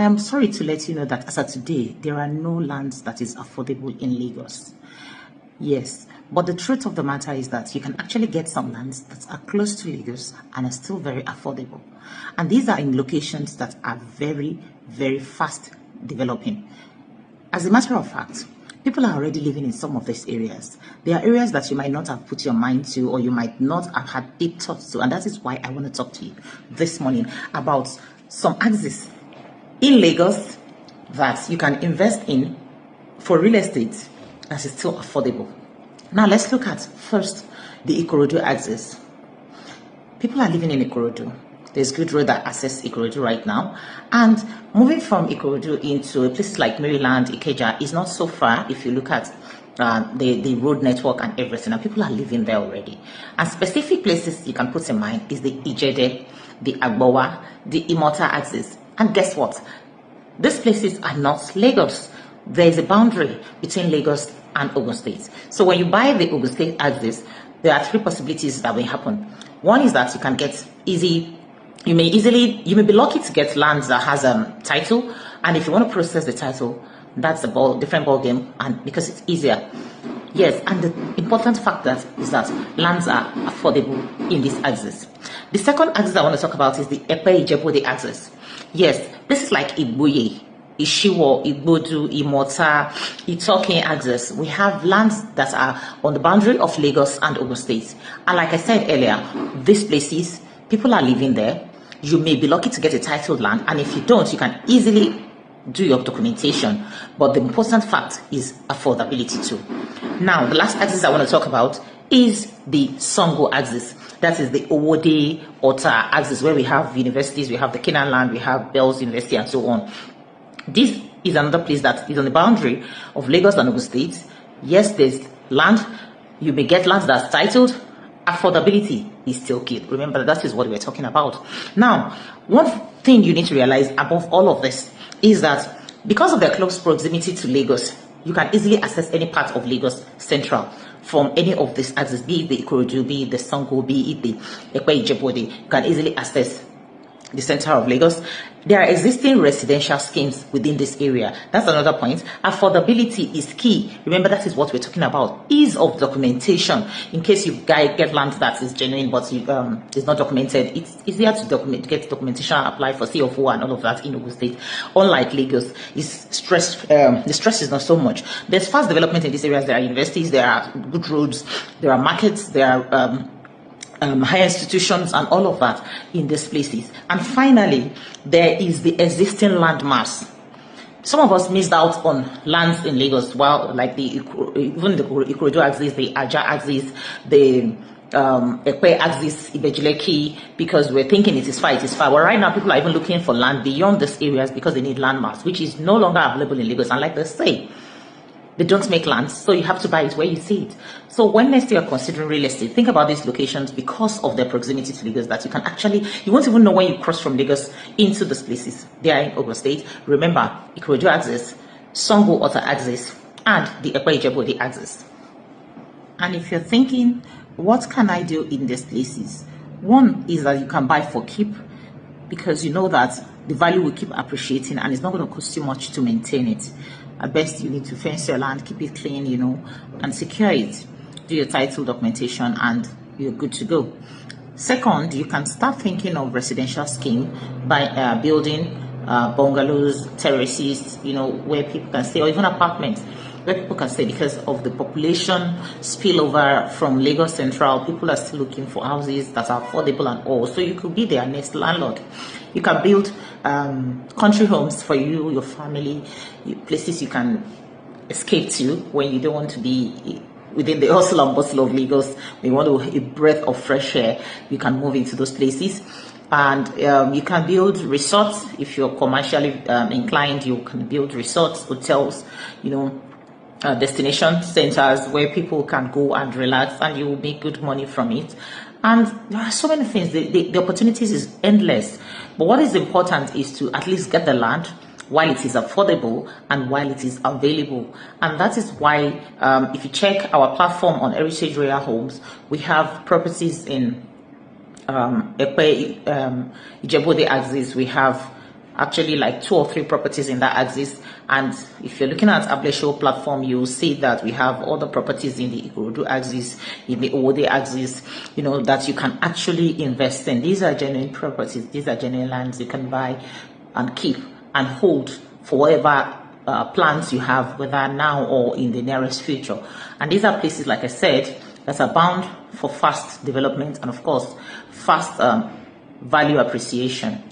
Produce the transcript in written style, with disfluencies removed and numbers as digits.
I am sorry to let you know that as of today, there are no lands that is affordable in Lagos. Yes, but the truth of the matter is that you can actually get some lands that are close to Lagos and are still very affordable. And these are in locations that are very, very fast developing. As a matter of fact, people are already living in some of these areas. There are areas that you might not have put your mind to, or you might not have had deep thoughts to, and that is why I want to talk to you this morning about some axes in Lagos that you can invest in for real estate that is still affordable. Now let's look at first the Ikorodu axis. People are living in Ikorodu. There's good road that access Ikorodu right now, and moving from Ikorodu into places like Maryland, Ikeja is not so far if you look at the road network and everything, and people are living there already. And specific places you can put in mind is the Ijede, the Agbowa, the Imota axis. And guess what? These places are not Lagos. There is a boundary between Lagos and Ogun State. So when you buy the Ogun State axis, there are three possibilities that will happen. One is that you can get you may be lucky to get lands that has a title, and if you want to process the title, that's a different ball game, and because it's easier. Yes, and the important factor is that lands are affordable in this axis. The second axis I want to talk about is the Epe Ijebode axis. Yes, this is like Ibuye, Ishiwo, Igbodu, Imota, Itoke axis. We have lands that are on the boundary of Lagos and Ogun State. And like I said earlier, these places, people are living there. You may be lucky to get a titled land, and if you don't, you can easily do your documentation. But the important fact is affordability too. Now, the last axis I want to talk about is the Songo axis. That is the Owode Ota axis, where we have universities, we have the Canaan land, we have Bells University, and so on. This is another place that is on the boundary of Lagos and Ogun State. Yes, there's land. You may get lands that's titled. Affordability is still key. Remember, that is what we're talking about. Now, one thing you need to realize above all of this is that because of their close proximity to Lagos, you can easily access any part of Lagos Central from any of these axes, be it the Ikorodu, be it the Songo, be it the Epe Ijebode. You can easily access the center of Lagos. There are existing residential schemes within this area. That's another point. Affordability is key. Remember, that is what we're talking about. Ease of documentation. In case you get land that is genuine but is not documented, it's easier to get documentation and apply for CFO and all of that in Ogun State. Unlike Lagos, the stress is not so much. There's fast development in these areas. There are universities, there are good roads, there are markets, there are higher institutions and all of that in these places. And finally, there is the existing land mass. Some of us missed out on lands in Lagos, well, like even the Ikorodu axis, the Aja axis, the Ekpe axis, Ibejileki, because we're thinking it is far. Well, right now people are even looking for land beyond these areas because they need land mass, which is no longer available in Lagos. And like they say, they don't make lands, so you have to buy it where you see it. So when next you're considering real estate, think about these locations because of their proximity to Lagos, that you can actually, you won't even know when you cross from Lagos into those places. They are in Ogun State. Remember, Ikorodu axis, Songo Ota axis, and the Epe Ijebode axis. And if you're thinking, what can I do in these places? One is that you can buy for keep, because you know that the value will keep appreciating and it's not going to cost you much to maintain it. At best, you need to fence your land, keep it clean, and secure it. Do your title documentation and you're good to go. Second, you can start thinking of residential scheme by building bungalows, terraces, where people can stay, or even apartments where people can stay. Because of the population spillover from Lagos Central, people are still looking for houses that are affordable and all. So you could be their next landlord. You can build country homes for you, your family, places you can escape to when you don't want to be within the hustle and bustle of Lagos. When you want a breath of fresh air, you can move into those places. And you can build resorts. If you're commercially inclined, you can build resorts, hotels, destination centers where people can go and relax, and you will make good money from it. And there are so many things. The opportunities is endless. But what is important is to at least get the land while it is affordable and while it is available. And that is why if you check our platform on Heritage Royal Homes, we have properties in Epe Ijebode axis. We have actually like 2 or 3 properties in that axis. And if you're looking at Ablesho platform, you'll see that we have all the properties in the Ikorodu axis, in the Owode axis, you know, that you can actually invest in. These are genuine properties. These are genuine lands you can buy and keep and hold for whatever plans you have, whether now or in the nearest future. And these are places, like I said, that are bound for fast development and, of course, fast value appreciation.